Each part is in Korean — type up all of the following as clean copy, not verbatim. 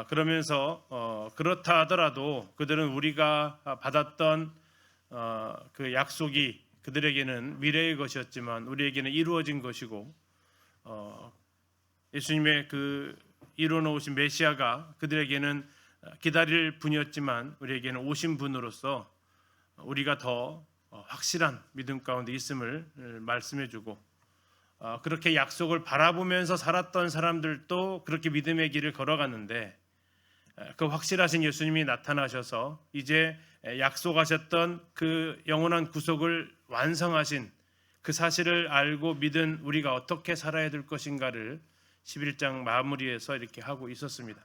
그러면서 그렇다 하더라도 그들은 우리가 받았던 그 약속이 그들에게는 미래의 것이었지만 우리에게는 이루어진 것이고 예수님의 그 이루어 놓으신 메시아가 그들에게는 기다릴 분이었지만 우리에게는 오신 분으로서 우리가 더 확실한 믿음 가운데 있음을 말씀해주고 그렇게 약속을 바라보면서 살았던 사람들도 그렇게 믿음의 길을 걸어갔는데 그 확실하신 예수님이 나타나셔서 이제 약속하셨던 그 영원한 구속을 완성하신 그 사실을 알고 믿은 우리가 어떻게 살아야 될 것인가를 11장 마무리에서 이렇게 하고 있었습니다.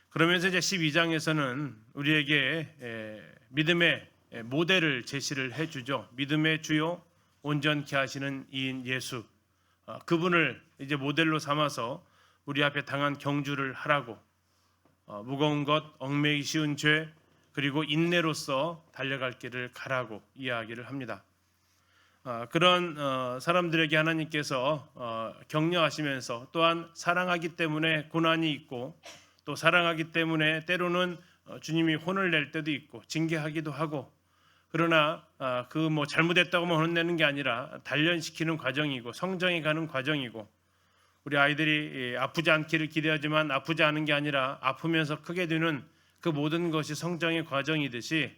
그러면서 이제 12장에서는 우리에게 믿음의 모델을 제시를 해주죠. 믿음의 주요 온전케 하시는 이인 예수, 그분을 이제 모델로 삼아서 우리 앞에 당한 경주를 하라고, 무거운 것, 얽매이기 쉬운 죄, 그리고 인내로서 달려갈 길을 가라고 이야기를 합니다. 그런 사람들에게 하나님께서 격려하시면서 또한 사랑하기 때문에 고난이 있고 또 사랑하기 때문에 때로는 주님이 혼을 낼 때도 있고 징계하기도 하고, 그러나 그 뭐 잘못했다고만 혼내는 게 아니라 단련시키는 과정이고 성장해 가는 과정이고, 우리 아이들이 아프지 않기를 기대하지만 아프지 않은 게 아니라 아프면서 크게 되는 그 모든 것이 성장의 과정이듯이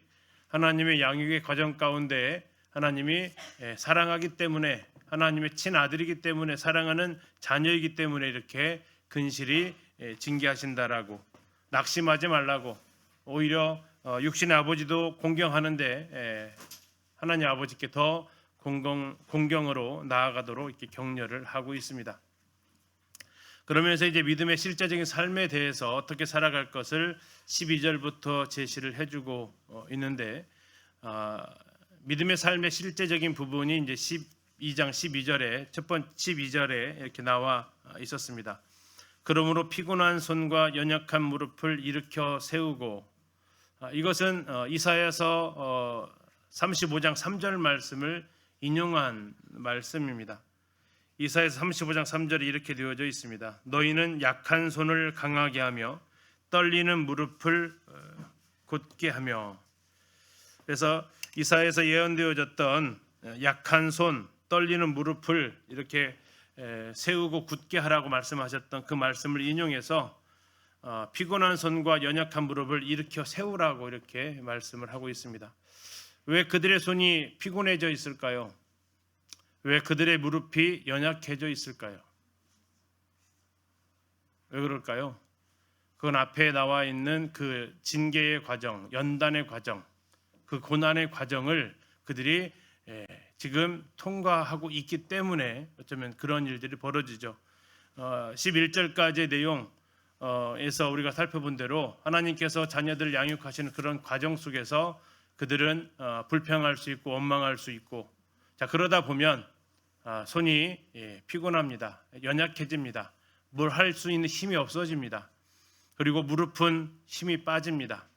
하나님의 양육의 과정 가운데 하나님이 사랑하기 때문에, 하나님의 친아들이기 때문에, 사랑하는 자녀이기 때문에 이렇게 근실히 징계하신다라고, 낙심하지 말라고, 오히려 육신의 아버지도 공경하는데 하나님 아버지께 더 공경으로 나아가도록 이렇게 격려를 하고 있습니다. 그러면서 이제 믿음의 실제적인 삶에 대해서 어떻게 살아갈 것을 12절부터 제시를 해주고 있는데, 믿음의 삶의 실제적인 부분이 이제 12장 12절에 첫 번째 12절에 이렇게 나와 있었습니다. 그러므로 피곤한 손과 연약한 무릎을 일으켜 세우고, 이것은 이사야서 35장 3절 말씀을 인용한 말씀입니다. 이사야서 35장 3절에 이렇게 되어져 있습니다. 너희는 약한 손을 강하게 하며 떨리는 무릎을 곧게 하며. 그래서 이사야에서 예언되어졌던 약한 손, 떨리는 무릎을 이렇게 세우고 굳게 하라고 말씀하셨던 그 말씀을 인용해서 피곤한 손과 연약한 무릎을 일으켜 세우라고 이렇게 말씀을 하고 있습니다. 왜 그들의 손이 피곤해져 있을까요? 왜 그들의 무릎이 연약해져 있을까요? 왜 그럴까요? 그건 앞에 나와 있는 그 징계의 과정, 연단의 과정, 그 고난의 과정을 그들이 지금 통과하고 있기 때문에 어쩌면 그런 일들이 벌어지죠. 11절까지의 내용에서 우리가 살펴본 대로 하나님께서 자녀들을 양육하시는 그런 과정 속에서 그들은 불평할 수 있고 원망할 수 있고, 자 그러다 보면 손이 피곤합니다. 연약해집니다. 뭘 할 수 있는 힘이 없어집니다. 그리고 무릎은 힘이 빠집니다.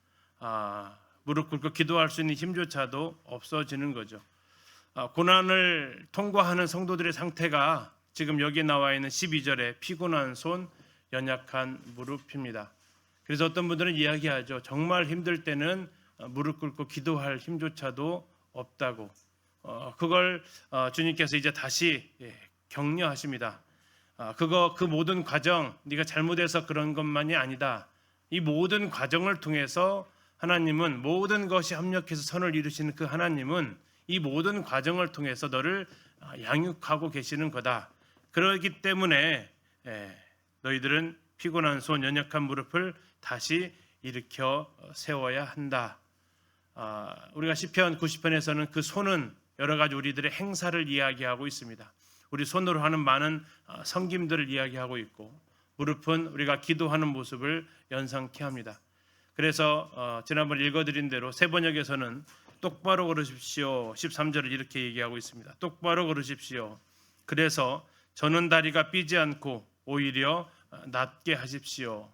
무릎 꿇고 기도할 수 있는 힘조차도 없어지는 거죠. 고난을 통과하는 성도들의 상태가 지금 여기 나와 있는 12절에 피곤한 손, 연약한 무릎입니다. 그래서 어떤 분들은 이야기하죠. 정말 힘들 때는 무릎 꿇고 기도할 힘조차도 없다고. 그걸 주님께서 이제 다시 격려하십니다. 그 모든 과정, 네가 잘못해서 그런 것만이 아니다. 이 모든 과정을 통해서 하나님은, 모든 것이 합력해서 선을 이루시는 그 하나님은 이 모든 과정을 통해서 너를 양육하고 계시는 거다. 그렇기 때문에 너희들은 피곤한 손, 연약한 무릎을 다시 일으켜 세워야 한다. 우리가 시편 90편에서는 그 손은 여러 가지 우리들의 행사를 이야기하고 있습니다. 우리 손으로 하는 많은 섬김들을 이야기하고 있고, 무릎은 우리가 기도하는 모습을 연상케 합니다. 그래서 지난번에 읽어드린 대로 세번역에서는 똑바로 걸으십시오 13절을 이렇게 얘기하고 있습니다. 똑바로 걸으십시오. 그래서 저는 다리가 삐지 않고 오히려 낮게 하십시오.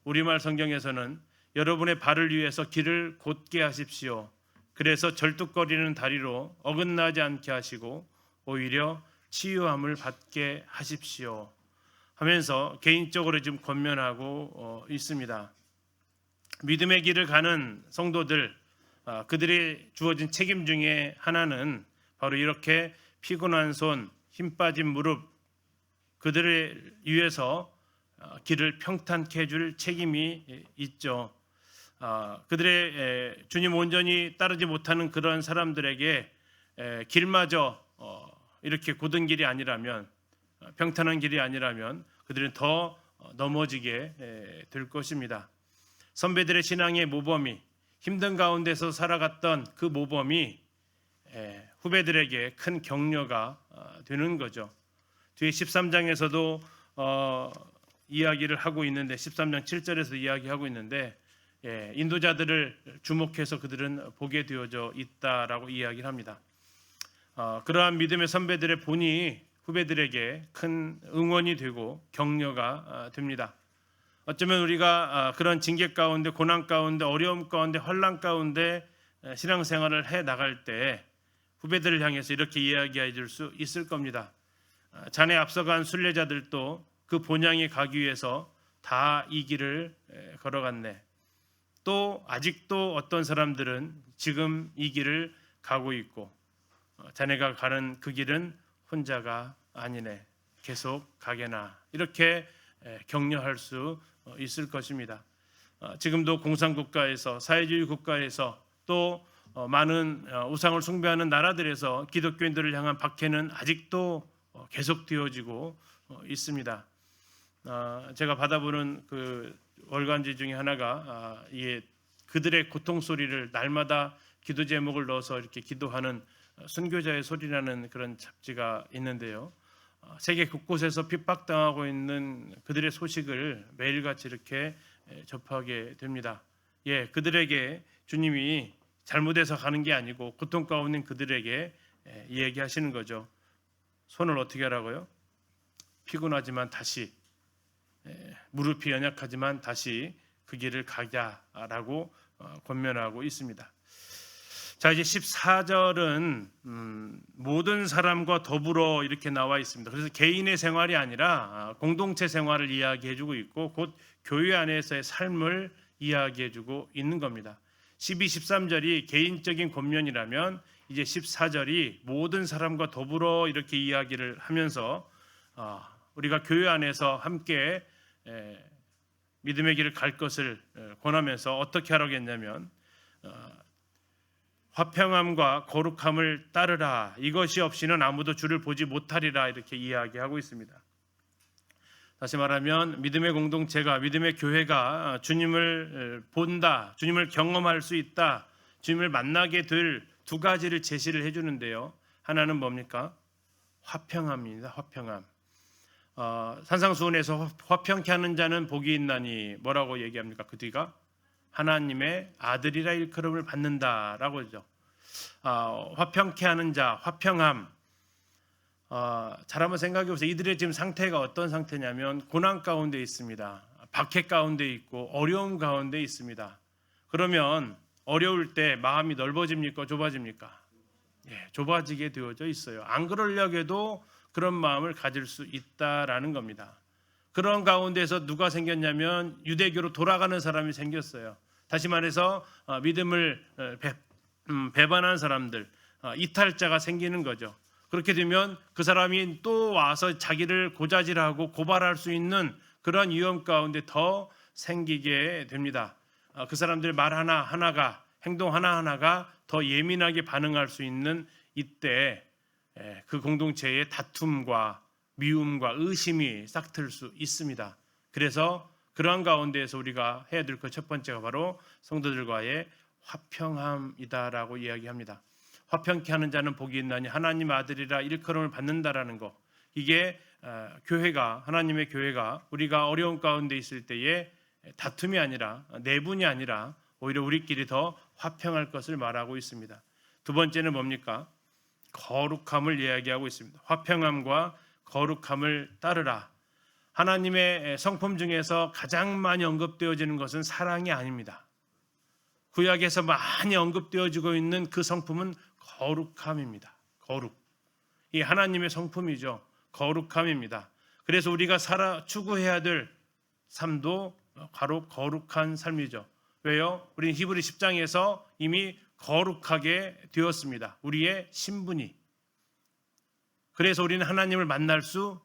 우리말 성경에서는 여러분의 발을 위해서 길을 곧게 하십시오. 그래서 절뚝거리는 다리로 어긋나지 않게 하시고 오히려 치유함을 받게 하십시오. 하면서 개인적으로 지금 권면하고 있습니다. 믿음의 길을 가는 성도들, 그들이 주어진 책임 중에 하나는 바로 이렇게 피곤한 손, 힘 빠진 무릎, 그들을 위해서 길을 평탄케 해줄 책임이 있죠. 그들의 주님 온전히 따르지 못하는 그런 사람들에게 길마저 이렇게 곧은 길이 아니라면, 평탄한 길이 아니라면 그들은 더 넘어지게 될 것입니다. 선배들의 신앙의 모범이, 힘든 가운데서 살아갔던 그 모범이 후배들에게 큰 격려가 되는 거죠. 뒤에 13장에서도 이야기를 하고 있는데, 13장 7절에서 이야기하고 있는데, 인도자들을 주목해서 그들은 보게 되어져 있다라고 이야기를 합니다. 그러한 믿음의 선배들의 본이 후배들에게 큰 응원이 되고 격려가 됩니다. 어쩌면 우리가 그런 징계 가운데, 고난 가운데, 어려움 가운데, 환난 가운데 신앙생활을 해 나갈 때 후배들을 향해서 이렇게 이야기해 줄 수 있을 겁니다. 자네 앞서간 순례자들도 그 본향에 가기 위해서 다 이 길을 걸어갔네. 또 아직도 어떤 사람들은 지금 이 길을 가고 있고, 자네가 가는 그 길은 혼자가 아니네. 계속 가게나. 이렇게 격려할 수 있을 것입니다. 지금도 공산국가에서, 사회주의 국가에서, 또 많은 우상을 숭배하는 나라들에서 기독교인들을 향한 박해는 아직도 계속되어지고 있습니다. 제가 받아보는 그 월간지 중에 하나가 이게 그들의 고통 소리를 날마다 기도 제목을 넣어서 이렇게 기도하는 순교자의 소리라는 그런 잡지가 있는데요. 세계 곳곳에서 핍박당하고 있는 그들의 소식을 매일같이 이렇게 접하게 됩니다. 그들에게 주님이 잘못해서 가는 게 아니고 고통 가운데 그들에게 얘기하시는 거죠. 손을 어떻게 하라고요? 피곤하지만 다시, 무릎이 연약하지만 다시 그 길을 가자라고 권면하고 있습니다. 자, 이제 14절은 모든 사람과 더불어 이렇게 나와 있습니다. 그래서 개인의 생활이 아니라 공동체 생활을 이야기해주고 있고, 곧 교회 안에서의 삶을 이야기해주고 있는 겁니다. 12, 13절이 개인적인 권면이라면 이제 14절이 모든 사람과 더불어 이렇게 이야기를 하면서 우리가 교회 안에서 함께 믿음의 길을 갈 것을 권하면서 어떻게 하라겠냐면, 화평함과 거룩함을 따르라. 이것이 없이는 아무도 주를 보지 못하리라. 이렇게 이야기하고 있습니다. 다시 말하면 믿음의 공동체가, 믿음의 교회가 주님을 본다, 주님을 경험할 수 있다, 주님을 만나게 될 두 가지를 제시를 해주는데요. 하나는 뭡니까? 화평함입니다. 화평함. 산상수훈에서 화평케 하는 자는 복이 있나니 뭐라고 얘기합니까? 그 뒤가 하나님의 아들이라 일컬음을 받는다라고 하죠. 화평케 하는 자, 화평함. 잘 한번 생각해 보세요. 이들의 지금 상태가 어떤 상태냐면 고난 가운데 있습니다. 박해 가운데 있고 어려움 가운데 있습니다. 그러면 어려울 때 마음이 넓어집니까? 좁아집니까? 좁아지게 되어져 있어요. 안 그러려고 해도 그런 마음을 가질 수 있다라는 겁니다. 그런 가운데서 누가 생겼냐면 유대교로 돌아가는 사람이 생겼어요. 다시 말해서 믿음을 배반한 사람들, 이탈자가 생기는 거죠. 그렇게 되면 그 사람이 또 와서 자기를 고자질하고 고발할 수 있는 그런 위험 가운데 더 생기게 됩니다. 그 사람들의 말 하나하나가, 행동 하나하나가 더 예민하게 반응할 수 있는 이때 그 공동체의 다툼과 미움과 의심이 싹틀 수 있습니다. 그래서 그러한 가운데에서 우리가 해야 될 것 첫 번째가 바로 성도들과의 화평함이다라고 이야기합니다. 화평케 하는 자는 복이 있나니 하나님 아들이라 일컬음을 받는다라는 것. 이게 교회가, 하나님의 교회가 우리가 어려운 가운데 있을 때에 다툼이 아니라, 내분이 아니라 오히려 우리끼리 더 화평할 것을 말하고 있습니다. 두 번째는 뭡니까? 거룩함을 이야기하고 있습니다. 화평함과 거룩함을 따르라. 하나님의 성품 중에서 가장 많이 언급되어지는 것은 사랑이 아닙니다. 구약에서 많이 언급되어지고 있는 그 성품은 거룩함입니다. 거룩. 이 하나님의 성품이죠. 거룩함입니다. 그래서 우리가 추구해야 될 삶도 바로 거룩한 삶이죠. 왜요? 우리는 히브리 10장에서 이미 거룩하게 되었습니다. 우리의 신분이. 그래서 우리는 하나님을 만날 수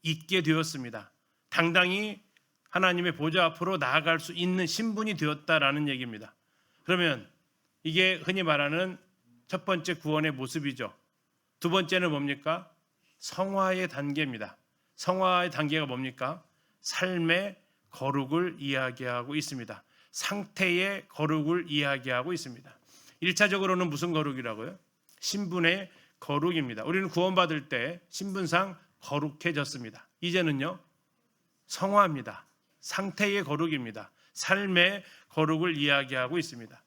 있게 되었습니다. 당당히 하나님의 보좌 앞으로 나아갈 수 있는 신분이 되었다라는 얘기입니다. 그러면 이게 흔히 말하는 첫 번째 구원의 모습이죠. 두 번째는 뭡니까? 성화의 단계입니다. 성화의 단계가 뭡니까? 삶의 거룩을 이야기하고 있습니다. 상태의 거룩을 이야기하고 있습니다. 1차적으로는 무슨 거룩이라고요? 신분의 거룩입니다. 우리는 구원받을 때 신분상 거룩해졌습니다. 이제는요, 성화입니다. 상태의 거룩입니다. 삶의 거룩을 이야기하고 있습니다.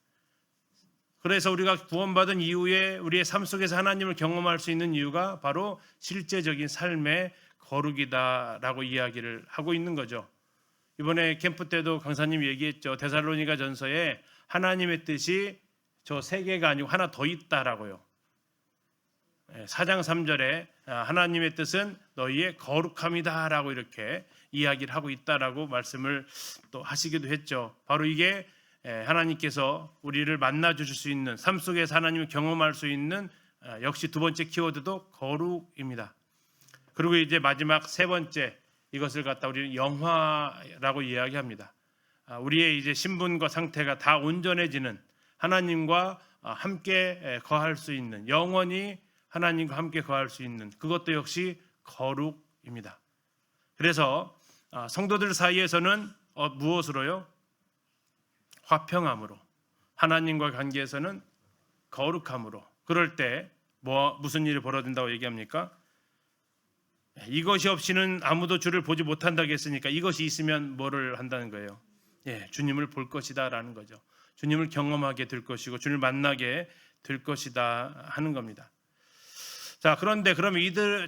그래서 우리가 구원받은 이후에 우리의 삶 속에서 하나님을 경험할 수 있는 이유가 바로 실제적인 삶의 거룩이다라고 이야기를 하고 있는 거죠. 이번에 캠프 때도 강사님이 얘기했죠. 데살로니가 전서에 하나님의 뜻이 저 세 개가 아니고 하나 더 있다라고요. 4장 3절에 하나님의 뜻은 너희의 거룩함이다라고 이렇게 이야기를 하고 있다라고 말씀을 또 하시기도 했죠. 바로 이게 하나님께서 우리를 만나 주실 수 있는 삶 속에서 하나님을 경험할 수 있는 역시 두 번째 키워드도 거룩입니다. 그리고 이제 마지막 세 번째 이것을 갖다 우리는 영화라고 이야기합니다. 우리의 이제 신분과 상태가 다 온전해지는 하나님과 함께 거할 수 있는 영원히 하나님과 함께 거할 수 있는 그것도 역시 거룩입니다. 그래서 성도들 사이에서는 무엇으로요? 화평함으로, 하나님과 관계에서는 거룩함으로. 그럴 때 무슨 일이 벌어진다고 얘기합니까? 이것이 없이는 아무도 주를 보지 못한다고 했으니까 이것이 있으면 뭐를 한다는 거예요? 주님을 볼 것이다라는 거죠. 주님을 경험하게 될 것이고 주님을 만나게 될 것이다 하는 겁니다. 자, 그런데 그러면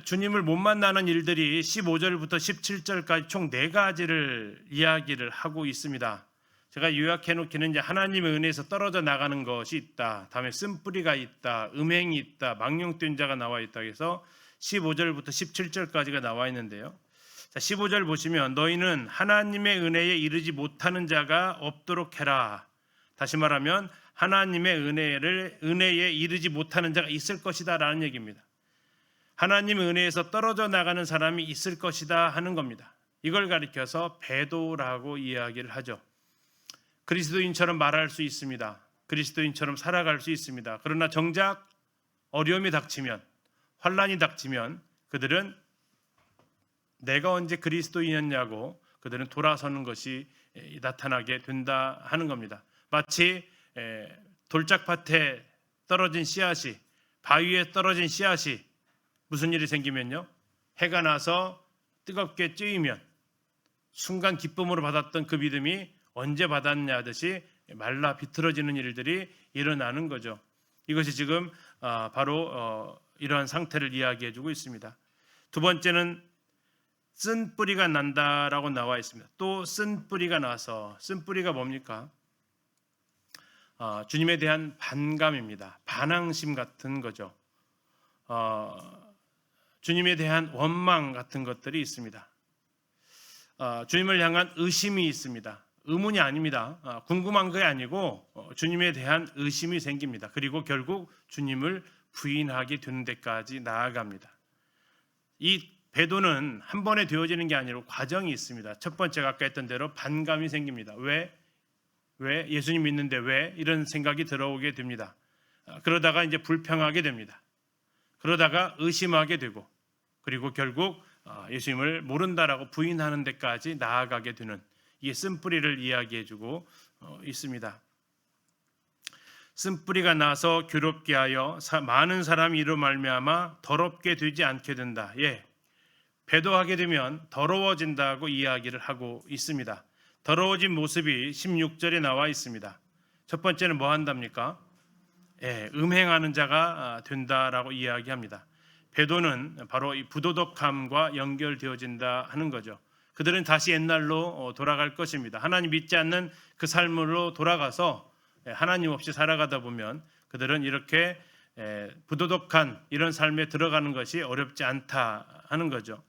주님을 못 만나는 일들이 15절부터 17절까지 총 4가지를 이야기를 하고 있습니다. 제가 요약해 놓기는 이제 하나님의 은혜에서 떨어져 나가는 것이 있다. 다음에 쓴뿌리가 있다. 음행이 있다. 망령된 자가 나와 있다. 해서 15절부터 17절까지가 나와 있는데요. 자, 15절 보시면 너희는 하나님의 은혜에 이르지 못하는 자가 없도록 해라. 다시 말하면 하나님의 은혜에 이르지 못하는 자가 있을 것이다 라는 얘기입니다. 하나님의 은혜에서 떨어져 나가는 사람이 있을 것이다 하는 겁니다. 이걸 가리켜서 배도라고 이야기를 하죠. 그리스도인처럼 말할 수 있습니다. 그리스도인처럼 살아갈 수 있습니다. 그러나 정작 어려움이 닥치면, 환난이 닥치면 그들은 내가 언제 그리스도인이었냐고 그들은 돌아서는 것이 나타나게 된다 하는 겁니다. 마치 돌짝밭에 떨어진 씨앗이, 바위에 떨어진 씨앗이 무슨 일이 생기면요, 해가 나서 뜨겁게 찌이면 순간 기쁨으로 받았던 그 믿음이 언제 받았냐 하듯이 말라 비틀어지는 일들이 일어나는 거죠. 이것이 지금 바로 이러한 상태를 이야기해주고 있습니다. 두 번째는 쓴 뿌리가 난다라고 나와 있습니다. 또 쓴 뿌리가 나서, 쓴 뿌리가 뭡니까? 주님에 대한 반감입니다. 반항심 같은 거죠. 주님에 대한 원망 같은 것들이 있습니다. 주님을 향한 의심이 있습니다. 의문이 아닙니다. 궁금한 게 아니고 주님에 대한 의심이 생깁니다. 그리고 결국 주님을 부인하게 되는 데까지 나아갑니다. 이 배도는 한 번에 되어지는 게 아니라 과정이 있습니다. 첫 번째가 아까 했던 대로 반감이 생깁니다. 왜 예수님 믿는데 왜 이런 생각이 들어오게 됩니다. 그러다가 이제 불평하게 됩니다. 그러다가 의심하게 되고 그리고 결국 예수님을 모른다라고 부인하는 데까지 나아가게 되는 이 쓴뿌리를 이야기해주고 있습니다. 쓴뿌리가 나서 괴롭게 하여 많은 사람이 이로 말미암아 더럽게 되지 않게 된다. 배도하게 되면 더러워진다고 이야기를 하고 있습니다. 더러워진 모습이 16절에 나와 있습니다. 첫 번째는 뭐 한답니까? 음행하는 자가 된다라고 이야기합니다. 배도는 바로 이 부도덕함과 연결되어진다 하는 거죠. 그들은 다시 옛날로 돌아갈 것입니다. 하나님 믿지 않는 그 삶으로 돌아가서 하나님 없이 살아가다 보면 그들은 이렇게 부도덕한 이런 삶에 들어가는 것이 어렵지 않다 하는 거죠.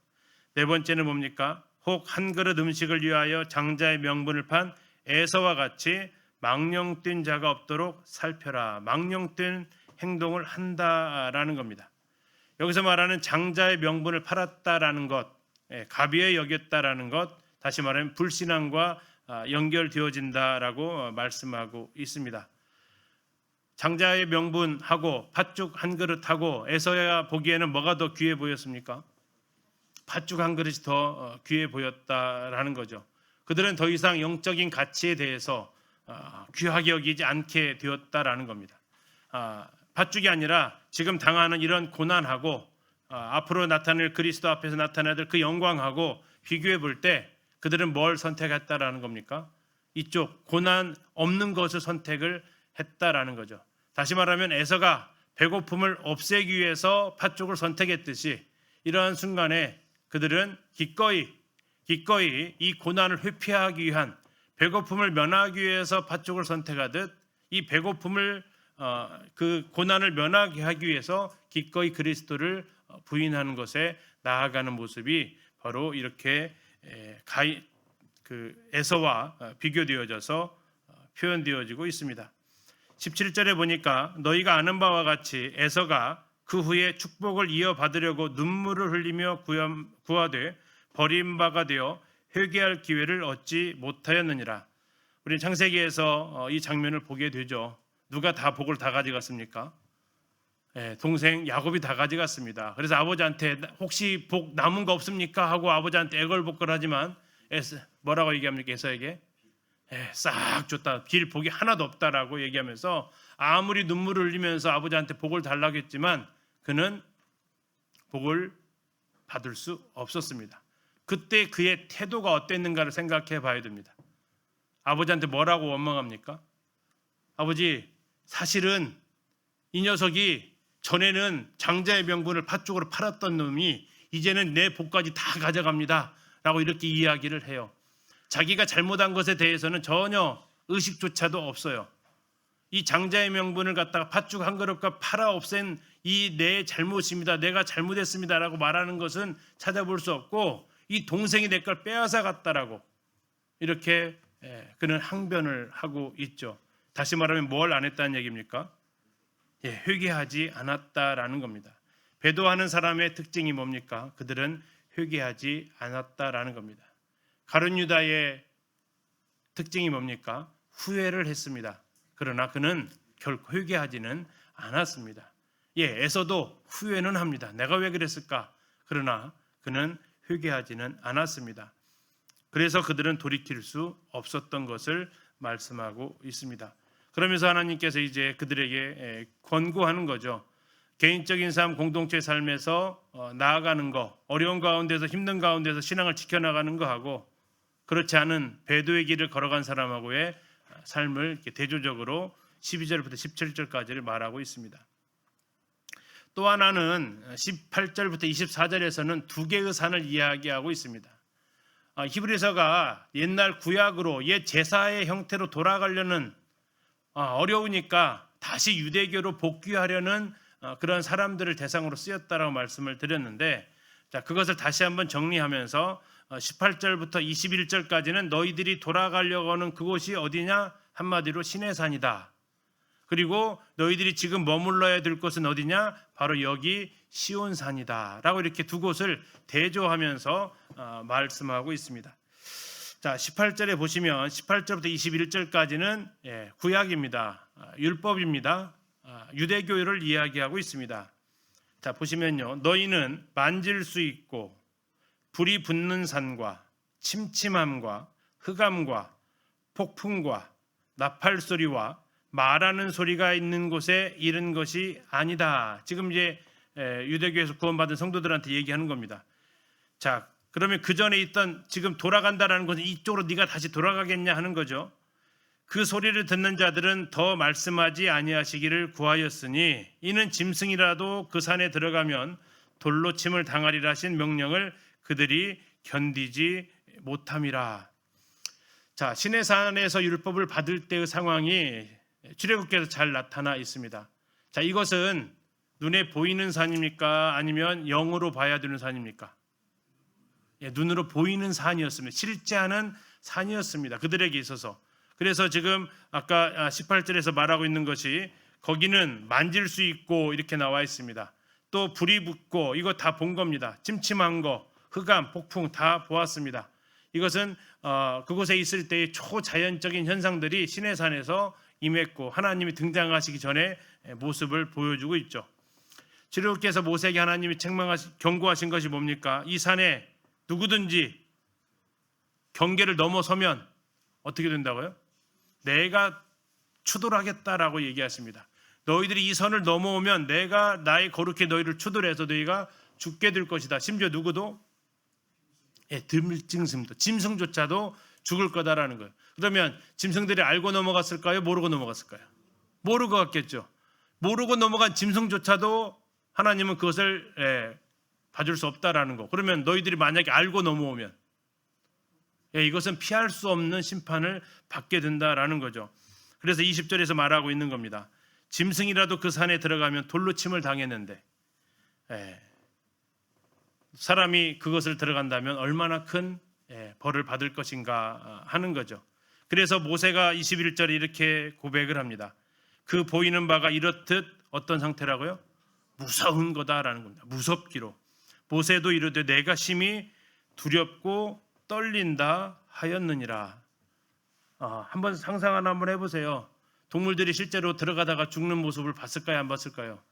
네 번째는 뭡니까? 혹 한 그릇 음식을 위하여 장자의 명분을 판 에서와 같이 망령된 자가 없도록 살펴라. 망령된 행동을 한다라는 겁니다. 여기서 말하는 장자의 명분을 팔았다라는 것, 가비에 여겼다라는 것, 다시 말하면 불신앙과 연결되어진다라고 말씀하고 있습니다. 장자의 명분하고 팥죽 한 그릇하고 에서야 보기에는 뭐가 더 귀해 보였습니까? 팥죽 한 그릇이 더 귀해 보였다라는 거죠. 그들은 더 이상 영적인 가치에 대해서 귀하게 여기지 않게 되었다라는 겁니다. 팥죽이 아니라 지금 당하는 이런 고난하고 앞으로 나타날 그리스도 앞에서 나타나야 그 영광하고 비교해 볼 때 그들은 뭘 선택했다라는 겁니까? 이쪽 고난 없는 것을 선택을 했다라는 거죠. 다시 말하면 에서가 배고픔을 없애기 위해서 팥죽을 선택했듯이 이러한 순간에 그들은 기꺼이 이 고난을 회피하기 위한 배고픔을 면하기 위해서 팥죽을 선택하듯 이 배고픔을 그 고난을 면하게 하기 위해서 기꺼이 그리스도를 부인하는 것에 나아가는 모습이 바로 이렇게 에서와 비교되어져서 표현되어지고 있습니다. 17절에 보니까 너희가 아는 바와 같이 에서가 그 후에 축복을 이어받으려고 눈물을 흘리며 구하되 버림바가 되어 회개할 기회를 얻지 못하였느니라. 우리는 창세기에서 이 장면을 보게 되죠. 누가 다 복을 다 가져갔습니까? 동생 야곱이 다 가져갔습니다. 그래서 아버지한테 혹시 복 남은 거 없습니까? 하고 아버지한테 애걸복걸하지만 뭐라고 얘기합니까? 에서에게 싹 줬다. 길 복이 하나도 없다라고 얘기하면서 아무리 눈물을 흘리면서 아버지한테 복을 달라고 했지만 그는 복을 받을 수 없었습니다. 그때 그의 태도가 어땠는가를 생각해 봐야 됩니다. 아버지한테 뭐라고 원망합니까? 아버지, 사실은 이 녀석이 전에는 장자의 명분을 팥죽으로 팔았던 놈이 이제는 내 복까지 다 가져갑니다 라고 이렇게 이야기를 해요. 자기가 잘못한 것에 대해서는 전혀 의식조차도 없어요. 이 장자의 명분을 갖다가 팥죽 한 그릇과 팔아 없앤 이 내 잘못입니다, 내가 잘못했습니다 라고 말하는 것은 찾아볼 수 없고 이 동생이 내 걸 빼앗아 갔다라고 이렇게 그는 항변을 하고 있죠. 다시 말하면 뭘 안 했다는 얘기입니까? 회개하지 않았다라는 겁니다. 배도하는 사람의 특징이 뭡니까? 그들은 회개하지 않았다라는 겁니다. 가룟 유다의 특징이 뭡니까? 후회를 했습니다. 그러나 그는 결코 회개하지는 않았습니다. 에서도 후회는 합니다. 내가 왜 그랬을까? 그러나 그는 회개하지는 않았습니다. 그래서 그들은 돌이킬 수 없었던 것을 말씀하고 있습니다. 그러면서 하나님께서 이제 그들에게 권고하는 거죠. 개인적인 삶, 공동체 삶에서 나아가는 거, 어려운 가운데서 힘든 가운데서 신앙을 지켜나가는 거하고 그렇지 않은 배도의 길을 걸어간 사람하고의 삶을 이렇게 대조적으로 12절부터 17절까지를 말하고 있습니다. 또 하나는 18절부터 24절에서는 두 개의 산을 이야기하고 있습니다. 히브리서가 옛날 구약으로 옛 제사의 형태로 돌아가려는 어려우니까 다시 유대교로 복귀하려는 그런 사람들을 대상으로 쓰였다라고 말씀을 드렸는데, 그것을 다시 한번 정리하면서 18절부터 21절까지는 너희들이 돌아가려고 하는 그곳이 어디냐? 한마디로 시내산이다. 그리고 너희들이 지금 머물러야 될 곳은 어디냐? 바로 여기 시온산이다 라고 이렇게 두 곳을 대조하면서 말씀하고 있습니다. 자, 18절에 보시면 18절부터 21절까지는 구약입니다. 율법입니다. 유대교를 이야기하고 있습니다. 자, 보시면요. 너희는 만질 수 있고 불이 붙는 산과 침침함과 흑암과 폭풍과 나팔 소리와 말하는 소리가 있는 곳에 이른 것이 아니다. 지금 이제 유대교에서 구원받은 성도들한테 얘기하는 겁니다. 자, 그러면 그 전에 있던 지금 돌아간다라는 것은 이쪽으로 네가 다시 돌아가겠냐 하는 거죠. 그 소리를 듣는 자들은 더 말씀하지 아니하시기를 구하였으니 이는 짐승이라도 그 산에 들어가면 돌로 침을 당하리라 하신 명령을 그들이 견디지 못함이라. 자, 시내산에서 율법을 받을 때의 상황이 출애굽기에서 잘 나타나 있습니다. 자, 이것은 눈에 보이는 산입니까? 아니면 영으로 봐야 되는 산입니까? 눈으로 보이는 산이었습니다. 실제하는 산이었습니다. 그들에게 있어서. 그래서 지금 아까 18절에서 말하고 있는 것이 거기는 만질 수 있고 이렇게 나와 있습니다. 또 불이 붙고 이거 다 본 겁니다. 침침한 거, 흑암, 폭풍 다 보았습니다. 이것은 그곳에 있을 때의 초자연적인 현상들이 시내산에서 임했고 하나님이 등장하시기 전에 모습을 보여주고 있죠. 주님께서 모세에게 하나님이 경고하신 것이 뭡니까? 이 산에 누구든지 경계를 넘어서면 어떻게 된다고요? 내가 추돌하겠다라고 얘기하십니다. 너희들이 이 선을 넘어오면 내가 나의 거룩히 너희를 추돌해서 너희가 죽게 될 것이다. 심지어 누구도 들짐승도 짐승조차도 죽을 거다라는 거예요. 그러면 짐승들이 알고 넘어갔을까요? 모르고 넘어갔을까요? 모르고 갔겠죠. 모르고 넘어간 짐승조차도 하나님은 그것을 봐줄 수 없다라는 거. 그러면 너희들이 만약에 알고 넘어오면 이것은 피할 수 없는 심판을 받게 된다라는 거죠. 그래서 20절에서 말하고 있는 겁니다. 짐승이라도 그 산에 들어가면 돌로 침을 당했는데 사람이 그것을 들어간다면 얼마나 큰 벌을 받을 것인가 하는 거죠. 그래서 모세가 21절에 이렇게 고백을 합니다. 그 보이는 바가 이렇듯 어떤 상태라고요? 무서운 거다라는 겁니다. 무섭기로. 모세도 이르되 내가 심히 두렵고 떨린다 하였느니라. 한번 상상 한번 해보세요. 동물들이 실제로 들어가다가 죽는 모습을 봤을까요? 안 봤을까요?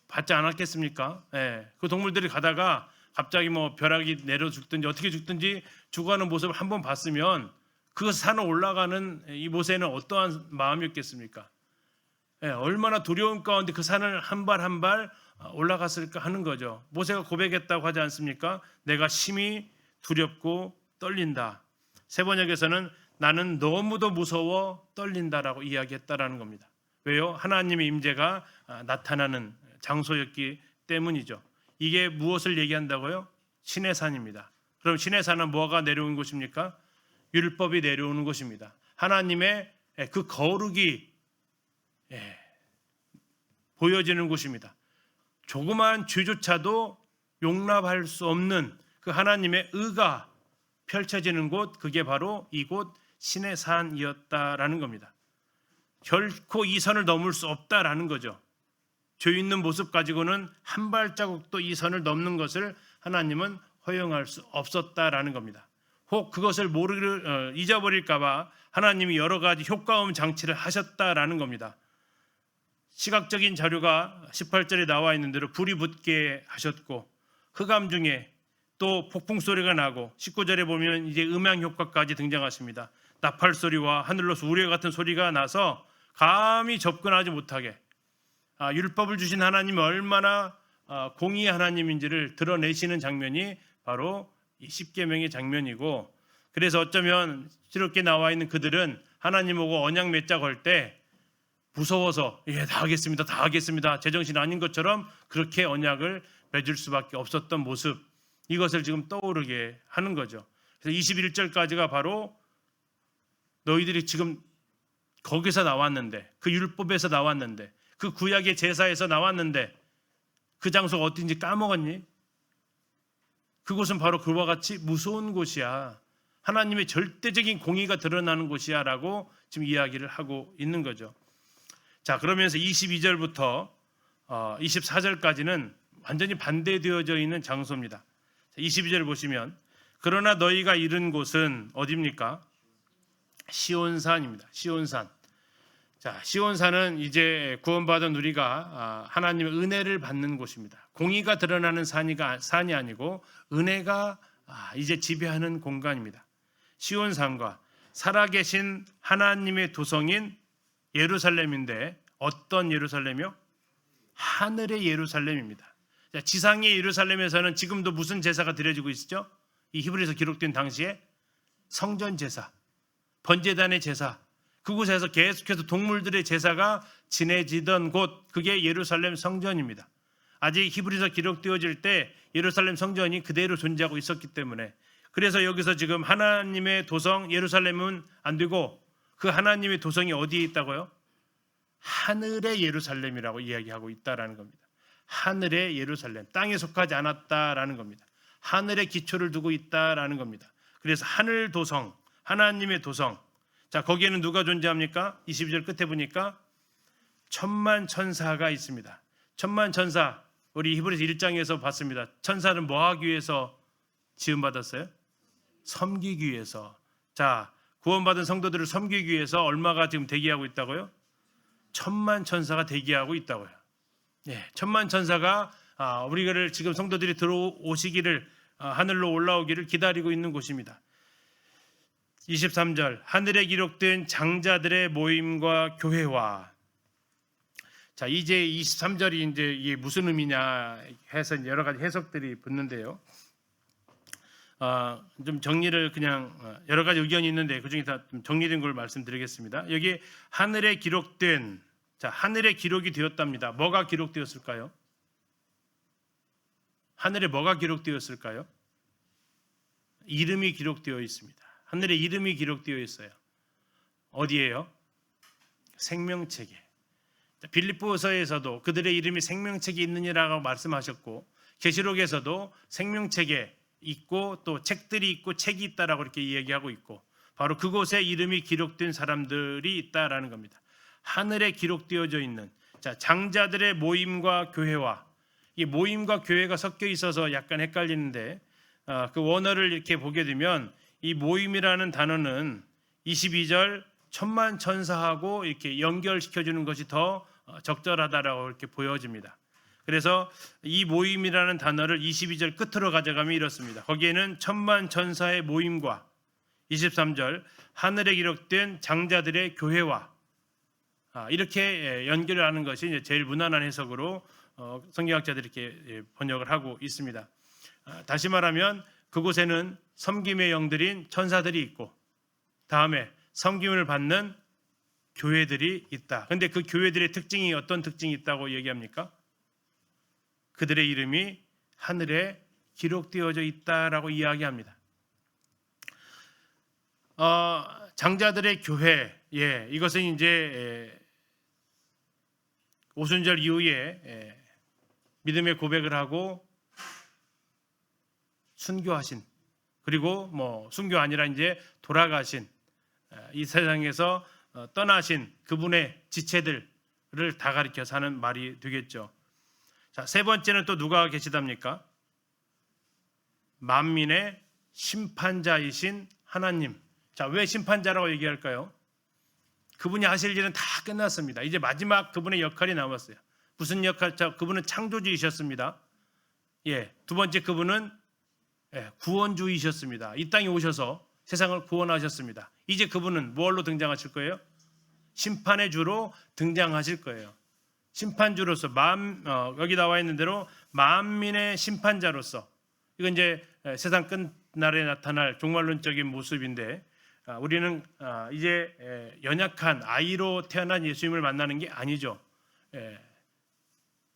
봤지 않았겠습니까? 그 동물들이 가다가 갑자기 뭐 벼락이 내려 죽든지 어떻게 죽든지 죽어가는 모습을 한번 봤으면 그 산을 올라가는 이 모세는 어떠한 마음이었겠습니까? 얼마나 두려운 가운데 그 산을 한 발 한 발 올라갔을까 하는 거죠. 모세가 고백했다고 하지 않습니까? 내가 심히 두렵고 떨린다. 세 번역에서는 나는 너무도 무서워 떨린다라고 이야기했다라는 겁니다. 왜요? 하나님의 임재가 나타나는 장소였기 때문이죠. 이게 무엇을 얘기한다고요? 시내산입니다. 그럼 시내산은 뭐가 내려오는 곳입니까? 율법이 내려오는 곳입니다. 하나님의 그 거룩이 보여지는 곳입니다. 조그마한 죄조차도 용납할 수 없는 그 하나님의 의가 펼쳐지는 곳, 그게 바로 이곳 시내산이었다라는 겁니다. 결코 이 선을 넘을 수 없다라는 거죠. 죄 있는 모습 가지고는 한 발자국도 이 선을 넘는 것을 하나님은 허용할 수 없었다라는 겁니다. 혹 그것을 잊어버릴까 봐 하나님이 여러 가지 효과음 장치를 하셨다라는 겁니다. 시각적인 자료가 18절에 나와 있는 대로 불이 붙게 하셨고 흑암 중에 또 폭풍 소리가 나고 19절에 보면 이제 음향 효과까지 등장하십니다. 나팔 소리와 하늘로서 우레 같은 소리가 나서 감히 접근하지 못하게 율법을 주신 하나님이 얼마나 공의의 하나님인지를 드러내시는 장면이 바로 이 십계명의 장면이고, 그래서 어쩌면 이렇게 나와 있는 그들은 하나님 보고 언약 맺자 걸 때 무서워서 다 하겠습니다, 다 하겠습니다, 제정신 아닌 것처럼 그렇게 언약을 맺을 수밖에 없었던 모습, 이것을 지금 떠오르게 하는 거죠. 그래서 21절까지가 바로 너희들이 지금 거기서 나왔는데, 그 율법에서 나왔는데, 그 구약의 제사에서 나왔는데 그 장소가 어딘지 까먹었니? 그곳은 바로 그와 같이 무서운 곳이야. 하나님의 절대적인 공의가 드러나는 곳이야 라고 지금 이야기를 하고 있는 거죠. 자, 그러면서 22절부터 24절까지는 완전히 반대되어져 있는 장소입니다. 22절을 보시면 그러나 너희가 이른 곳은 어디입니까? 시온산입니다. 시온산. 자, 시온산은 이제 구원받은 우리가 하나님의 은혜를 받는 곳입니다. 공의가 드러나는 산이 아니고 은혜가 이제 지배하는 공간입니다. 시온산과 살아계신 하나님의 도성인 예루살렘인데 어떤 예루살렘이요? 하늘의 예루살렘입니다. 자, 지상의 예루살렘에서는 지금도 무슨 제사가 드려지고 있죠? 이 히브리서 기록된 당시에 성전 제사, 번제단의 제사, 그곳에서 계속해서 동물들의 제사가 지내지던 곳, 그게 예루살렘 성전입니다. 아직 히브리서 기록되어질 때 예루살렘 성전이 그대로 존재하고 있었기 때문에, 그래서 여기서 지금 하나님의 도성 예루살렘은 안 되고 그 하나님의 도성이 어디에 있다고요? 하늘의 예루살렘이라고 이야기하고 있다라는 겁니다. 하늘의 예루살렘, 땅에 속하지 않았다라는 겁니다. 하늘의 기초를 두고 있다라는 겁니다. 그래서 하늘 도성, 하나님의 도성. 자, 거기에는 누가 존재합니까? 22절 끝에 보니까 천만 천사가 있습니다. 천만 천사, 우리 히브리서 1장에서 봤습니다. 천사는 뭐 하기 위해서 지음받았어요? 섬기기 위해서. 자, 구원받은 성도들을 섬기기 위해서 얼마가 지금 대기하고 있다고요? 천만 천사가 대기하고 있다고요. 네, 천만 천사가 우리를 지금 성도들이 들어오시기를, 하늘로 올라오기를 기다리고 있는 곳입니다. 23절, 하늘에 기록된 장자들의 모임과 교회와. 자, 이제 23절이 이제 이게 무슨 의미냐 해서 여러 가지 해석들이 붙는데요. 좀 정리를 그냥 여러 가지 의견이 있는데 그 중에 다 좀 정리된 걸 말씀드리겠습니다. 여기 하늘에 기록된, 자, 하늘에 기록이 되었답니다. 뭐가 기록되었을까요? 하늘에 뭐가 기록되었을까요? 이름이 기록되어 있습니다. 하늘에 이름이 기록되어 있어요. 어디예요? 생명책에. 빌립보서에서도 그들의 이름이 생명책에 있느니라고 말씀하셨고, 계시록에서도 생명책에 있고 또 책들이 있고 책이 있다라고 이렇게 이야기하고 있고, 바로 그곳에 이름이 기록된 사람들이 있다라는 겁니다. 하늘에 기록되어져 있는, 자, 장자들의 모임과 교회와. 이 모임과 교회가 섞여 있어서 약간 헷갈리는데, 그 원어를 이렇게 보게 되면 이 모임이라는 단어는 22절 천만 천사하고 이렇게 연결시켜주는 것이 더 적절하다라고 이렇게 보여집니다. 그래서 이 모임이라는 단어를 22절 끝으로 가져가면 이렇습니다. 거기에는 천만 천사의 모임과 23절 하늘에 기록된 장자들의 교회와, 이렇게 연결하는 것이 이제 제일 무난한 해석으로 성경학자들이 이렇게 번역을 하고 있습니다. 다시 말하면 그곳에는 섬김의 영들인 천사들이 있고, 다음에 섬김을 받는 교회들이 있다. 그런데 그 교회들의 특징이 어떤 특징이 있다고 얘기합니까? 그들의 이름이 하늘에 기록되어져 있다라고 이야기합니다. 장자들의 교회, 이것은 이제 오순절 이후에 믿음의 고백을 하고 순교하신, 그리고 뭐 순교 아니라 이제 돌아가신, 이 세상에서 떠나신 그분의 지체들을 다 가리켜서 하는 말이 되겠죠. 자, 세 번째는 또 누가 계시답니까? 만민의 심판자이신 하나님. 자, 왜 심판자라고 얘기할까요? 그분이 하실 일은 다 끝났습니다. 이제 마지막 그분의 역할이 남았어요. 무슨 역할? 자, 그분은 창조주이셨습니다. 두 번째, 그분은 구원주이셨습니다. 이 땅에 오셔서 세상을 구원하셨습니다. 이제 그분은 뭘로 등장하실 거예요? 심판의 주로 등장하실 거예요. 심판주로서, 여기 나와 있는 대로 만민의 심판자로서. 이건 이제 세상 끝날에 나타날 종말론적인 모습인데, 우리는 이제 연약한 아이로 태어난 예수님을 만나는 게 아니죠.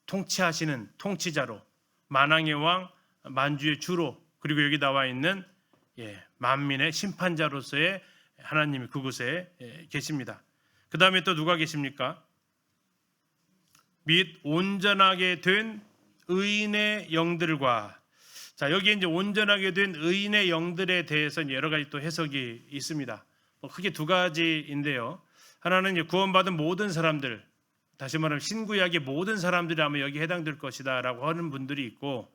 통치하시는 통치자로, 만왕의 왕, 만주의 주로, 그리고 여기 나와 있는 만민의 심판자로서의 하나님이 그곳에 계십니다. 그 다음에 또 누가 계십니까? 및 온전하게 된 의인의 영들과. 자, 여기에 이제 온전하게 된 의인의 영들에 대해서 여러 가지 또 해석이 있습니다. 크게 두 가지인데요. 하나는 이제 구원받은 모든 사람들, 다시 말하면 신구약의 모든 사람들이 아마 여기에 해당될 것이다라고 하는 분들이 있고,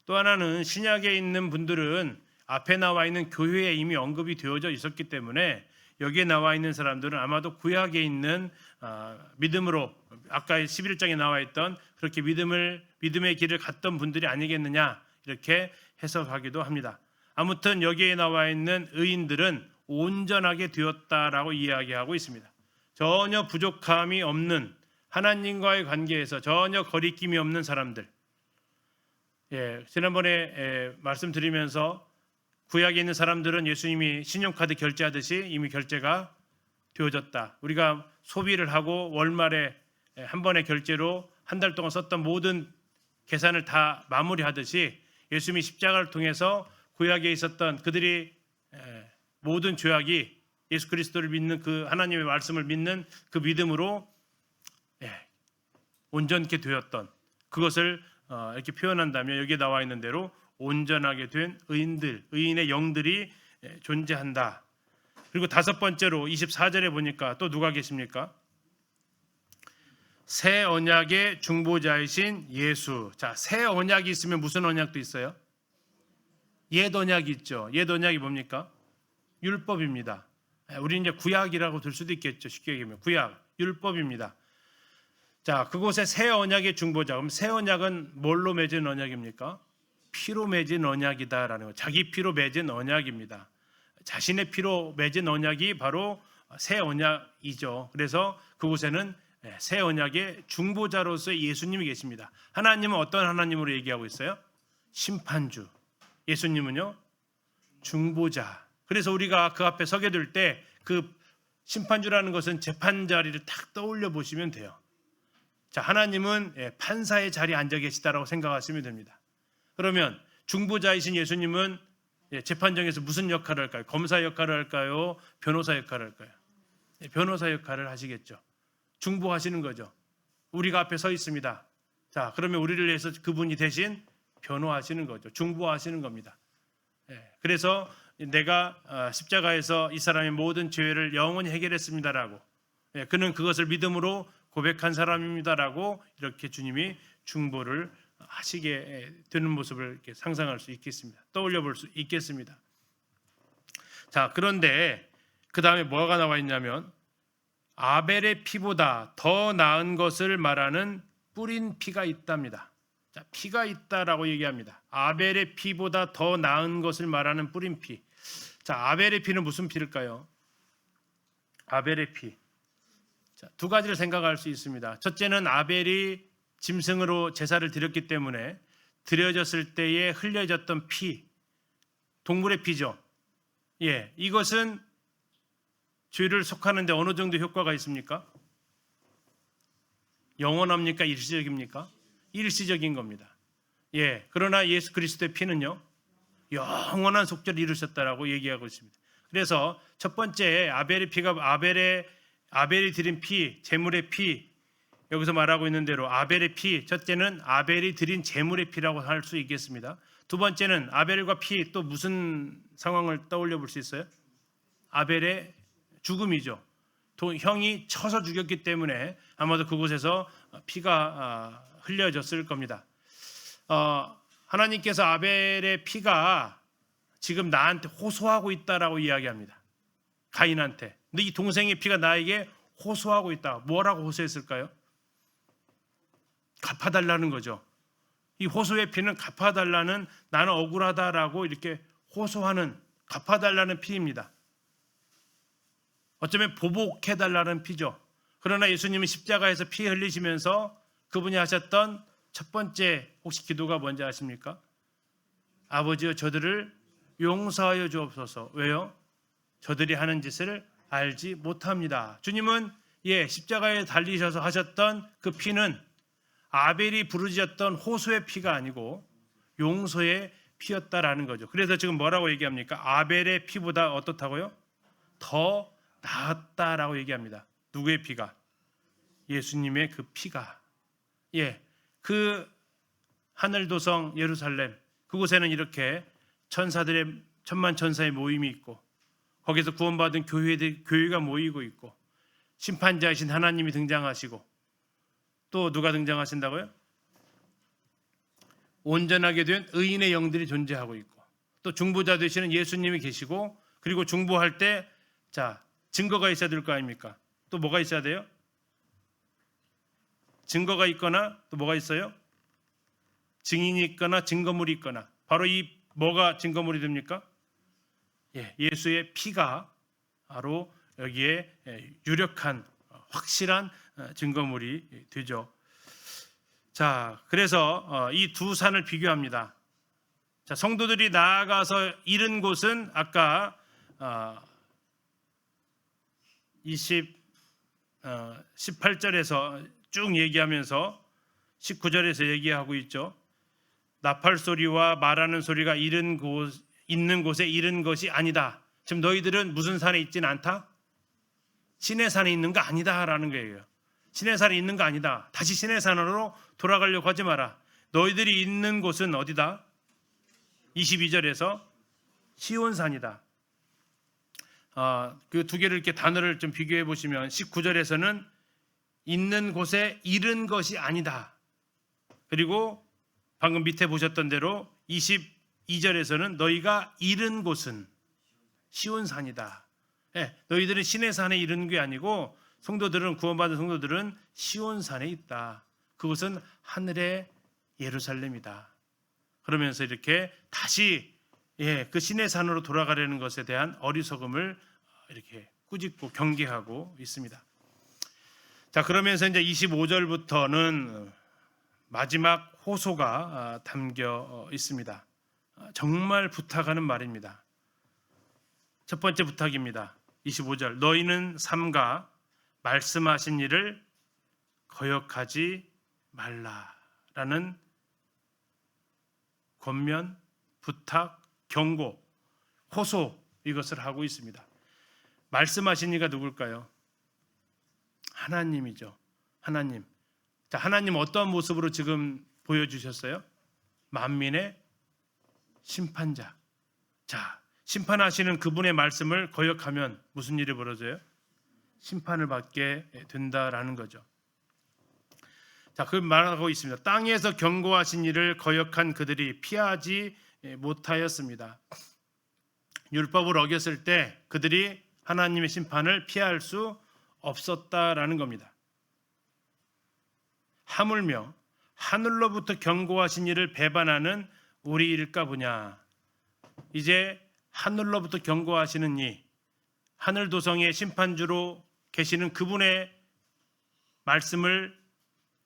또 하나는 신약에 있는 분들은 앞에 나와 있는 교회에 이미 언급이 되어져 있었기 때문에 여기에 나와 있는 사람들은 아마도 구약에 있는 믿음으로, 아까 11장에 나와 있던 그렇게 믿음의 길을 갔던 분들이 아니겠느냐, 이렇게 해석하기도 합니다. 아무튼 여기에 나와 있는 의인들은 온전하게 되었다라고 이야기하고 있습니다. 전혀 부족함이 없는, 하나님과의 관계에서 전혀 거리낌이 없는 사람들. 지난번에 말씀드리면서 구약에 있는 사람들은 예수님이 신용카드 결제하듯이 이미 결제가 되어졌다. 우리가 소비를 하고 월말에 한 번의 결제로 한 달 동안 썼던 모든 계산을 다 마무리하듯이 예수님이 십자가를 통해서 구약에 있었던 그들이 모든 죄악이 예수 그리스도를 믿는 그 하나님의 말씀을 믿는 그 믿음으로 온전케 되었던 그것을 이렇게 표현한다면 여기에 나와 있는 대로 온전하게 된 의인의 영들이 존재한다. 그리고 다섯 번째로 24절에 보니까 또 누가 계십니까? 새 언약의 중보자이신 예수. 자, 새 언약이 있으면 무슨 언약도 있어요? 옛 언약이 있죠. 옛 언약이 뭡니까? 율법입니다. 우리 이제 구약이라고 들 수도 있겠죠. 쉽게 얘기하면 구약, 율법입니다. 자, 그곳에 새 언약의 중보자. 그럼 새 언약은 뭘로 맺은 언약입니까? 피로 맺은 언약이다라는 거. 자기 피로 맺은 언약입니다. 자신의 피로 맺은 언약이 바로 새 언약이죠. 그래서 그곳에는 새 언약의 중보자로서의 예수님이 계십니다. 하나님은 어떤 하나님으로 얘기하고 있어요? 심판주. 예수님은요? 중보자. 그래서 우리가 그 앞에 서게 될 때 그 심판주라는 것은 재판 자리를 탁 떠올려 보시면 돼요. 자, 하나님은 판사의 자리에 앉아 계시다라고 생각하시면 됩니다. 그러면 중보자이신 예수님은 재판정에서 무슨 역할을 할까요? 검사 역할을 할까요? 변호사 역할을 할까요? 변호사 역할을 하시겠죠. 중보하시는 거죠. 우리가 앞에 서 있습니다. 자, 그러면 우리를 위해서 그분이 대신 변호하시는 거죠. 중보하시는 겁니다. 그래서 내가 십자가에서 이 사람의 모든 죄를 영원히 해결했습니다라고, 그는 그것을 믿음으로 고백한 사람입니다라고 이렇게 주님이 중보를 하시게 되는 모습을 이렇게 상상할 수 있겠습니다. 떠올려 볼 수 있겠습니다. 자, 그런데 그 다음에 뭐가 나와 있냐면 아벨의 피보다 더 나은 것을 말하는 뿌린 피가 있답니다. 자, 피가 있다라고 얘기합니다. 아벨의 피보다 더 나은 것을 말하는 뿌린 피. 자, 아벨의 피는 무슨 피일까요? 아벨의 피. 자, 두 가지를 생각할 수 있습니다. 첫째는 아벨이 짐승으로 제사를 드렸기 때문에 드려졌을 때에 흘려졌던 피, 동물의 피죠. 이것은 죄를 속하는데 어느 정도 효과가 있습니까? 영원합니까? 일시적입니까? 일시적인 겁니다. 그러나 예수 그리스도의 피는요, 영원한 속죄를 이루셨다라고 얘기하고 있습니다. 그래서 첫 번째 아벨의 피가 아벨이 드린 피, 제물의 피, 여기서 말하고 있는 대로 아벨의 피, 첫째는 아벨이 드린 제물의 피라고 할 수 있겠습니다. 두 번째는 아벨과 피, 또 무슨 상황을 떠올려 볼 수 있어요? 아벨의 죽음이죠. 형이 쳐서 죽였기 때문에 아마도 그곳에서 피가 흘려졌을 겁니다. 하나님께서 아벨의 피가 지금 나한테 호소하고 있다라고 이야기합니다. 가인한테. 근데 이 동생의 피가 나에게 호소하고 있다. 뭐라고 호소했을까요? 갚아달라는 거죠. 이 호소의 피는 갚아달라는, 나는 억울하다라고 이렇게 호소하는, 갚아달라는 피입니다. 어쩌면 보복해달라는 피죠. 그러나 예수님은 십자가에서 피 흘리시면서 그분이 하셨던 첫 번째 혹시 기도가 뭔지 아십니까? 아버지여 저들을 용서하여 주옵소서. 왜요? 저들이 하는 짓을 알지 못합니다. 주님은 십자가에 달리셔서 하셨던 그 피는 아벨이 부르짖었던 호소의 피가 아니고 용서의 피였다라는 거죠. 그래서 지금 뭐라고 얘기합니까? 아벨의 피보다 어떻다고요? 더 나았다라고 얘기합니다. 누구의 피가? 예수님의 그 피가. 그 하늘도성 예루살렘, 그곳에는 이렇게 천사들의 천만 천사의 모임이 있고 거기서 구원받은 교회가 모이고 있고 심판자이신 하나님이 등장하시고 또 누가 등장하신다고요? 온전하게 된 의인의 영들이 존재하고 있고 또 중보자 되시는 예수님이 계시고, 그리고 중보할 때 증거가 있어야 될 거 아닙니까? 또 뭐가 있어야 돼요? 증거가 있거나 또 뭐가 있어요? 증인이 있거나 증거물이 있거나. 바로 이 뭐가 증거물이 됩니까? 예수의 피가 바로 여기에 유력한 확실한 증거물이 되죠. 자, 그래서 이 두 산을 비교합니다. 자, 성도들이 나아가서 이른 곳은 아까 18절에서 쭉 얘기하면서 19절에서 얘기하고 있죠. 나팔 소리와 말하는 소리가 있는 곳에 이른 것이 아니다. 지금 너희들은 무슨 산에 있지는 않다? 신의 산에 있는 거 아니다라는 거예요. 신의 산에 있는 거 아니다. 다시 신의 산으로 돌아가려고 하지 마라. 너희들이 있는 곳은 어디다? 22절에서 시온산이다. 그 두 개를 이렇게 단어를 좀 비교해 보시면 19절에서는 있는 곳에 이른 것이 아니다. 그리고 방금 밑에 보셨던 대로 22절에서는 너희가 이른 곳은 시온산이다. 너희들은 신의 산에 이른 게 아니고 성도들은 구원받은 성도들은 시온산에 있다. 그것은 하늘의 예루살렘이다. 그러면서 이렇게 다시 그 신의 산으로 돌아가려는 것에 대한 어리석음을 이렇게 꾸짖고 경계하고 있습니다. 자, 그러면서 이제 25절부터는 마지막 호소가 담겨 있습니다. 정말 부탁하는 말입니다. 첫 번째 부탁입니다. 25절 너희는 삼가 말씀하신 일을 거역하지 말라라는 권면, 부탁, 경고, 호소 이것을 하고 있습니다. 말씀하신 이가 누굴까요? 하나님이죠. 하나님. 자, 하나님 어떠한 모습으로 지금 보여주셨어요? 만민의 심판자. 자, 심판하시는 그분의 말씀을 거역하면 무슨 일이 벌어져요? 심판을 받게 된다라는 거죠. 자, 그 말하고 있습니다. 땅에서 경고하신 일을 거역한 그들이 피하지 못하였습니다. 율법을 어겼을 때 그들이 하나님의 심판을 피할 수 없었다라는 겁니다. 하물며 하늘로부터 경고하신 일을 배반하는 우리일까 보냐. 이제 하늘로부터 경고하시는 이 하늘 도성의 심판주로 계시는 그분의 말씀을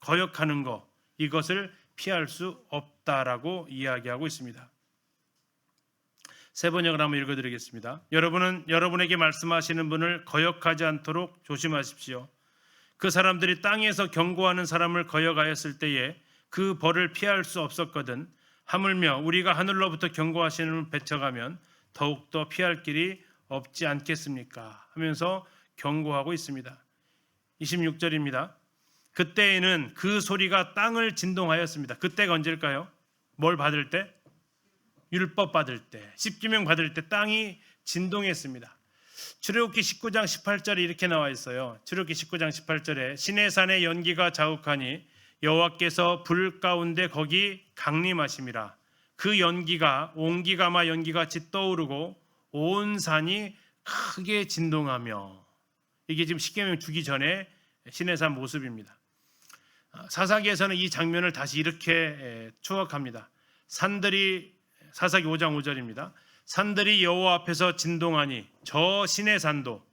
거역하는 것, 이것을 피할 수 없다라고 이야기하고 있습니다. 세 번역을 한번 읽어드리겠습니다. 여러분은 여러분에게 말씀하시는 분을 거역하지 않도록 조심하십시오. 그 사람들이 땅에서 경고하는 사람을 거역하였을 때에 그 벌을 피할 수 없었거든. 하물며 우리가 하늘로부터 경고하시는 분을 배척하면 더욱더 피할 길이 없지 않겠습니까? 하면서 경고하고 있습니다. 26절입니다. 그때에는 그 소리가 땅을 진동하였습니다. 그때가 언제일까요? 뭘 받을 때? 율법 받을 때, 십계명 받을 때 땅이 진동했습니다. 출애굽기 19장 18절에 이렇게 나와 있어요. 출애굽기 19장 18절에 시내 산에 연기가 자욱하니 여호와께서 불 가운데 거기 강림하심이라. 그 연기가 온기가마 연기같이 떠오르고 온 산이 크게 진동하며. 이게 지금 십계명 주기 전에 시내산 모습입니다. 사사기에서는 이 장면을 다시 이렇게 추억합니다. 산들이 사사기 5장 5절입니다. 산들이 여호와 앞에서 진동하니 저 시내산도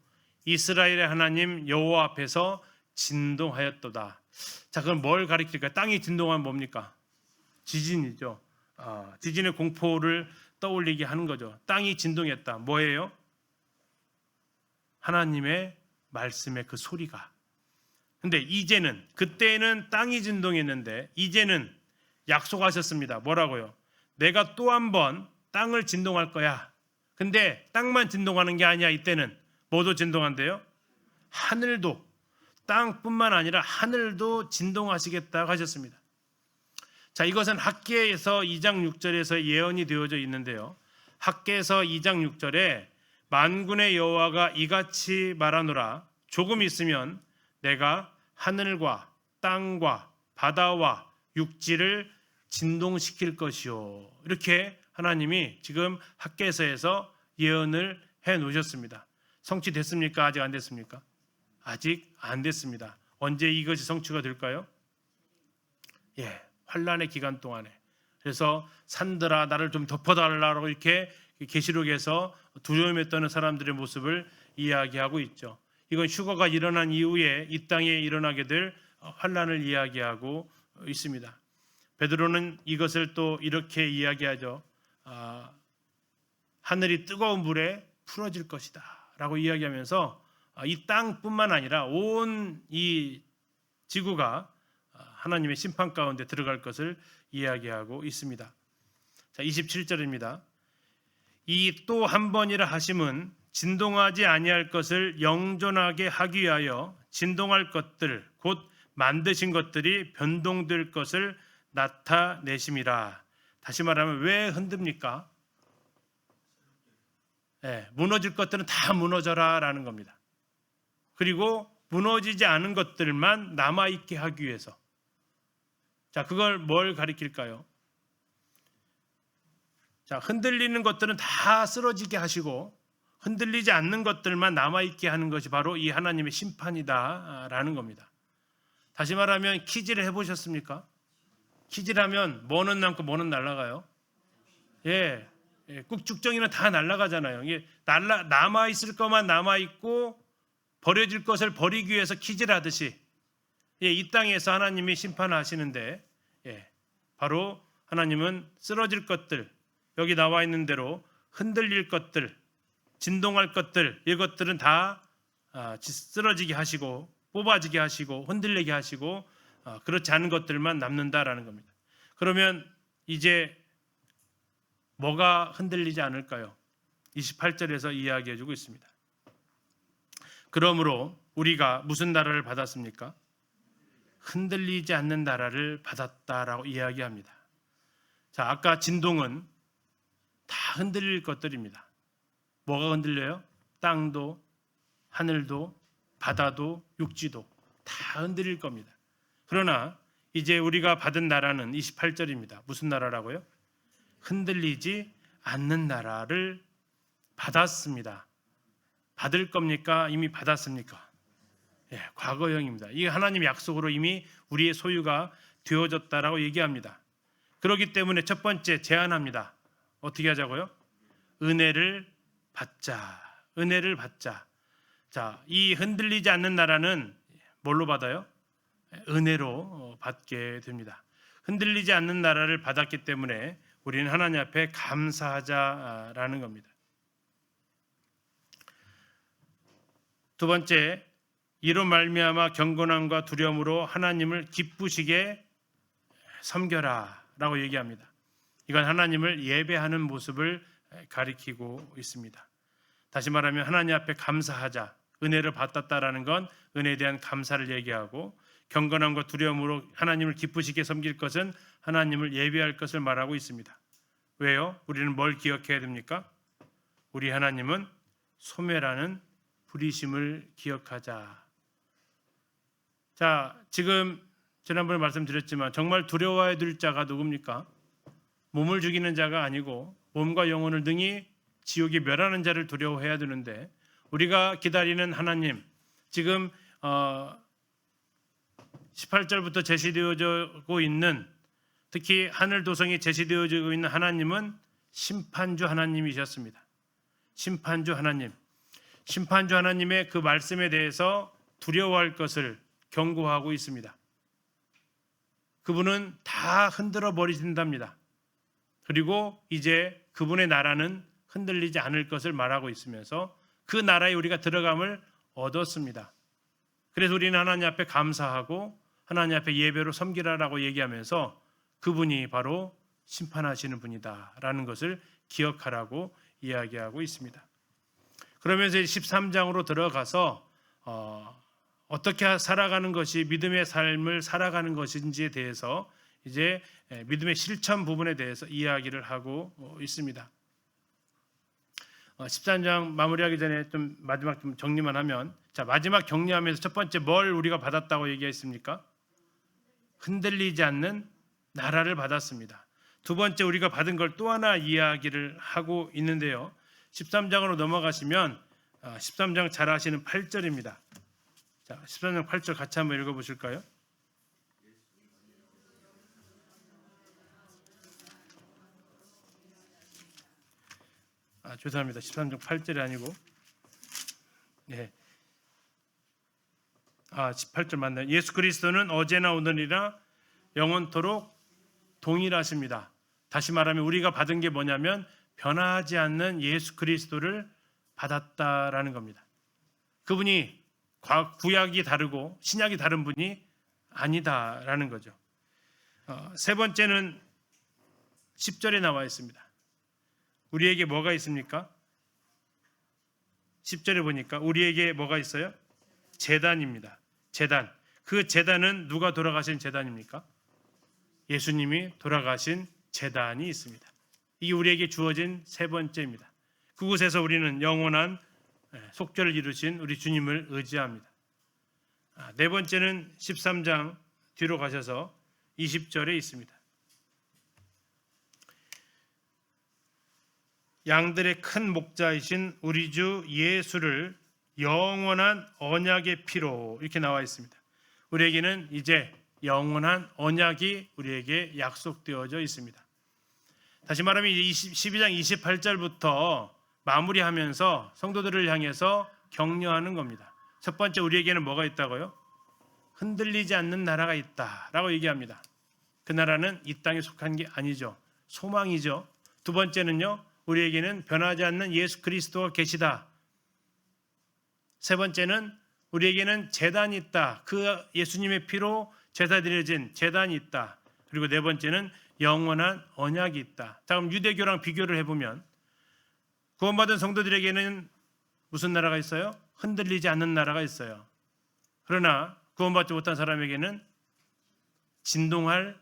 이스라엘의 하나님 여호와 앞에서 진동하였도다. 자, 그럼 뭘 가리킬까요? 땅이 진동하면 뭡니까? 지진이죠. 지진의 공포를 떠올리게 하는 거죠. 땅이 진동했다. 뭐예요? 하나님의 말씀의 그 소리가. 근데 이제는, 그때는 땅이 진동했는데 이제는 약속하셨습니다. 뭐라고요? 내가 또 한 번 땅을 진동할 거야. 근데 땅만 진동하는 게 아니야. 이때는 뭐도 진동한대요? 하늘도, 땅뿐만 아니라 하늘도 진동하시겠다고 하셨습니다. 자, 이것은 학개에서 2장 6절에서 예언이 되어져 있는데요. 학개에서 2장 6절에 만군의 여호와가 이같이 말하노라. 조금 있으면 내가 하늘과 땅과 바다와 육지를 진동시킬 것이요. 이렇게 하나님이 지금 학개서에서 예언을 해 놓으셨습니다. 성취됐습니까? 아직 안 됐습니까? 아직 안 됐습니다. 언제 이것이 성취가 될까요? 환란의 기간 동안에. 그래서 산들아 나를 좀 덮어달라고 이렇게 계시록에서 두려움에 떠는 사람들의 모습을 이야기하고 있죠. 이건 휴거가 일어난 이후에 이 땅에 일어나게 될 환란을 이야기하고 있습니다. 베드로는 이것을 또 이렇게 이야기하죠. 하늘이 뜨거운 물에 풀어질 것이다 라고 이야기하면서 이 땅뿐만 아니라 온 이 지구가 하나님의 심판 가운데 들어갈 것을 이야기하고 있습니다. 자, 27절입니다. 이 또 한 번이라 하심은 진동하지 아니할 것을 영존하게 하기 위하여 진동할 것들 곧 만드신 것들이 변동될 것을 나타내심이라. 다시 말하면 왜 흔듭니까? 무너질 것들은 다 무너져라라는 겁니다. 그리고 무너지지 않은 것들만 남아있게 하기 위해서. 자, 그걸 뭘 가리킬까요? 자, 흔들리는 것들은 다 쓰러지게 하시고 흔들리지 않는 것들만 남아있게 하는 것이 바로 이 하나님의 심판이다라는 겁니다. 다시 말하면 퀴즈를 해보셨습니까? 퀴즈라면 뭐는 남고 뭐는 날아가요? 꾹죽정이는 다 날아가잖아요. 이게 남아있을 것만 남아있고 버려질 것을 버리기 위해서 퀴즈를 하듯이 이 땅에서 하나님이 심판하시는데 바로 하나님은 쓰러질 것들, 여기 나와 있는 대로 흔들릴 것들, 진동할 것들, 이것들은 다 쓰러지게 하시고 뽑아지게 하시고 흔들리게 하시고 그렇지 않은 것들만 남는다라는 겁니다. 그러면 이제 뭐가 흔들리지 않을까요? 28절에서 이야기해 주고 있습니다. 그러므로 우리가 무슨 나라를 받았습니까? 흔들리지 않는 나라를 받았다라고 이야기합니다. 자, 아까 진동은 다 흔들릴 것들입니다. 뭐가 흔들려요? 땅도, 하늘도, 바다도, 육지도 다 흔들릴 겁니다. 그러나 이제 우리가 받은 나라는 28절입니다. 무슨 나라라고요? 흔들리지 않는 나라를 받았습니다. 받을 겁니까? 이미 받았습니까? 과거형입니다. 이 하나님의 약속으로 이미 우리의 소유가 되어졌다라고 얘기합니다. 그렇기 때문에 첫 번째 제안합니다. 어떻게 하자고요? 은혜를 받자. 은혜를 받자. 자, 이 흔들리지 않는 나라는 뭘로 받아요? 은혜로 받게 됩니다. 흔들리지 않는 나라를 받았기 때문에 우리는 하나님 앞에 감사하자라는 겁니다. 두 번째, 이로 말미암아 경건함과 두려움으로 하나님을 기쁘시게 섬겨라라고 얘기합니다. 이건 하나님을 예배하는 모습을 가리키고 있습니다. 다시 말하면 하나님 앞에 감사하자. 은혜를 받았다라는 건 은혜에 대한 감사를 얘기하고, 경건함과 두려움으로 하나님을 기쁘시게 섬길 것은 하나님을 예배할 것을 말하고 있습니다. 왜요? 우리는 뭘 기억해야 됩니까? 우리 하나님은 소멸하는 불의심을 기억하자. 자, 지금 지난번에 말씀드렸지만 정말 두려워해야 될 자가 누굽니까? 몸을 죽이는 자가 아니고 몸과 영혼을 능히 지옥에 멸하는 자를 두려워해야 되는데, 우리가 기다리는 하나님, 지금 18절부터 제시되어지고 있는, 특히 하늘 도성이 제시되어지고 있는 하나님은 심판주 하나님이셨습니다. 심판주 하나님, 심판주 하나님의 그 말씀에 대해서 두려워할 것을 경고하고 있습니다. 그분은 다 흔들어 버리신답니다. 그리고 이제 그분의 나라는 흔들리지 않을 것을 말하고 있으면서 그 나라에 우리가 들어감을 얻었습니다. 그래서 우리는 하나님 앞에 감사하고 하나님 앞에 예배로 섬기라라고 얘기하면서 그분이 바로 심판하시는 분이다라는 것을 기억하라고 이야기하고 있습니다. 그러면서 13장으로 들어가서 어떻게 살아가는 것이 믿음의 삶을 살아가는 것인지에 대해서 이제 믿음의 실천 부분에 대해서 이야기를 하고 있습니다. 13장 마무리하기 전에 좀 마지막 좀 정리만 하면, 자, 마지막 정리하면서 첫 번째 뭘 우리가 받았다고 얘기했습니까? 흔들리지 않는 나라를 받았습니다. 두 번째 우리가 받은 걸 또 하나 이야기를 하고 있는데요. 13장으로 넘어가시면 13장 잘 아시는 8절입니다. 자, 13장 8절 같이 한번 읽어보실까요? 죄송합니다. 13장 8절이 아니고 18절 맞나요? 예수 그리스도는 어제나 오늘이나 영원토록 동일하십니다. 다시 말하면 우리가 받은 게 뭐냐면 변하지 않는 예수 그리스도를 받았다라는 겁니다. 그분이 구약이 다르고 신약이 다른 분이 아니다라는 거죠. 세 번째는 10절에 나와 있습니다. 우리에게 뭐가 있습니까? 10절에 보니까 우리에게 뭐가 있어요? 제단입니다. 제단. 그 제단은 누가 돌아가신 제단입니까? 예수님이 돌아가신 제단이 있습니다. 이게 우리에게 주어진 세 번째입니다. 그곳에서 우리는 영원한 속죄를 이루신 우리 주님을 의지합니다. 네 번째는 13장 뒤로 가셔서 20절에 있습니다. 양들의 큰 목자이신 우리 주 예수를 영원한 언약의 피로, 이렇게 나와 있습니다. 우리에게는 이제 영원한 언약이 우리에게 약속되어져 있습니다. 다시 말하면 12장 28절부터 마무리하면서 성도들을 향해서 격려하는 겁니다. 첫 번째, 우리에게는 뭐가 있다고요? 흔들리지 않는 나라가 있다라고 얘기합니다. 그 나라는 이 땅에 속한 게 아니죠. 소망이죠. 두 번째는요, 우리에게는 변하지 않는 예수 그리스도가 계시다. 세 번째는 우리에게는 제단이 있다. 그 예수님의 피로 제사 드려진 제단이 있다. 그리고 네 번째는 영원한 언약이 있다. 자, 그럼 유대교랑 비교를 해보면 구원받은 성도들에게는 무슨 나라가 있어요? 흔들리지 않는 나라가 있어요. 그러나 구원받지 못한 사람에게는 진동할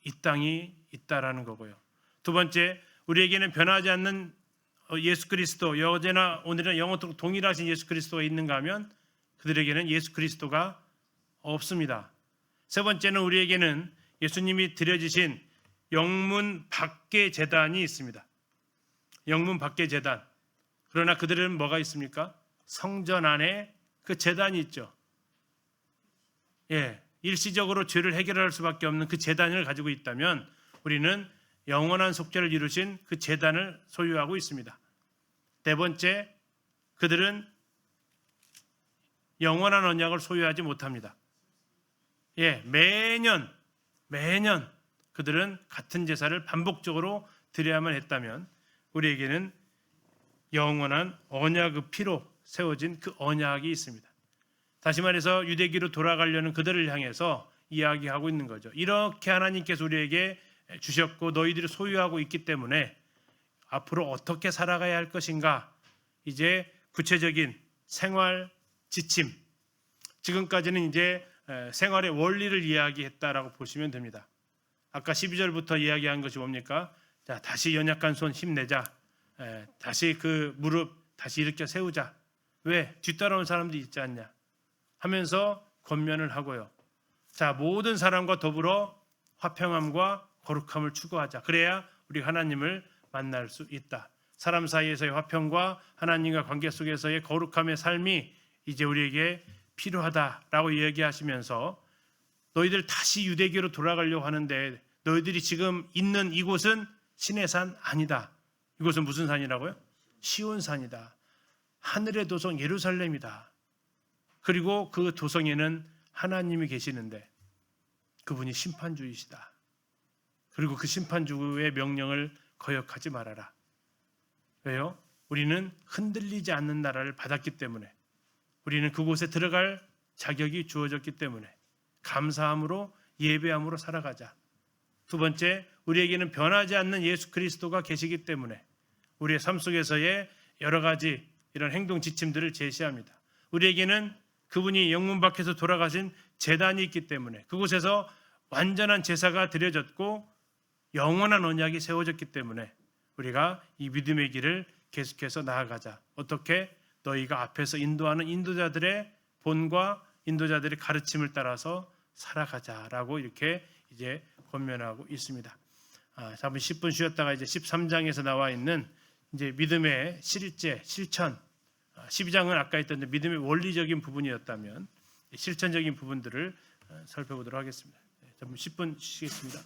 이 땅이 있다라는 거고요. 두 번째, 우리에게는 변하지 않는 예수 그리스도, 어제나 오늘은 영원토록 동일하신 예수 그리스도가 있는가 하면 그들에게는 예수 그리스도가 없습니다. 세 번째는 우리에게는 예수님이 드려지신 영문 밖의 제단이 있습니다. 영문 밖의 제단. 그러나 그들은 뭐가 있습니까? 성전 안에 그 제단이 있죠. 일시적으로 죄를 해결할 수밖에 없는 그 제단을 가지고 있다면 우리는 영원한 속죄를 이루신 그 제단을 소유하고 있습니다. 네 번째, 그들은 영원한 언약을 소유하지 못합니다. 매년 그들은 같은 제사를 반복적으로 드려야만 했다면 우리에게는 영원한 언약의 피로 세워진 그 언약이 있습니다. 다시 말해서 유대기로 돌아가려는 그들을 향해서 이야기하고 있는 거죠. 이렇게 하나님께서 우리에게 주셨고 너희들이 소유하고 있기 때문에 앞으로 어떻게 살아가야 할 것인가, 이제 구체적인 생활 지침, 지금까지는 이제 생활의 원리를 이야기했다라고 보시면 됩니다. 아까 12절부터 이야기한 것이 뭡니까? 자, 다시 연약한 손 힘내자. 다시 그 무릎 다시 일으켜 세우자. 왜? 뒤따라온 사람들이 있지 않냐 하면서 권면을 하고요. 자, 모든 사람과 더불어 화평함과 거룩함을 추구하자. 그래야 우리 하나님을 만날 수 있다. 사람 사이에서의 화평과 하나님과 관계 속에서의 거룩함의 삶이 이제 우리에게 필요하다라고 이야기하시면서 너희들 다시 유대교로 돌아가려고 하는데 너희들이 지금 있는 이곳은 신의 산 아니다. 이곳은 무슨 산이라고요? 시온산이다. 하늘의 도성 예루살렘이다. 그리고 그 도성에는 하나님이 계시는데 그분이 심판주이시다. 그리고 그 심판주의 명령을 거역하지 말아라. 왜요? 우리는 흔들리지 않는 나라를 받았기 때문에, 우리는 그곳에 들어갈 자격이 주어졌기 때문에 감사함으로 예배함으로 살아가자. 두 번째, 우리에게는 변하지 않는 예수 그리스도가 계시기 때문에 우리의 삶 속에서의 여러 가지 이런 행동 지침들을 제시합니다. 우리에게는 그분이 영문 밖에서 돌아가신 제단이 있기 때문에 그곳에서 완전한 제사가 드려졌고 영원한 언약이 세워졌기 때문에 우리가 이 믿음의 길을 계속해서 나아가자. 어떻게? 너희가 앞에서 인도하는 인도자들의 본과 인도자들의 가르침을 따라서 살아가자라고 이렇게 이제 권면하고 있습니다. 잠깐 10분 쉬었다가 이제 13장에서 나와 있는 이제 믿음의 실제, 실천. 12장은 아까 했던 믿음의 원리적인 부분이었다면 실천적인 부분들을 살펴보도록 하겠습니다. 잠깐 10분 쉬겠습니다.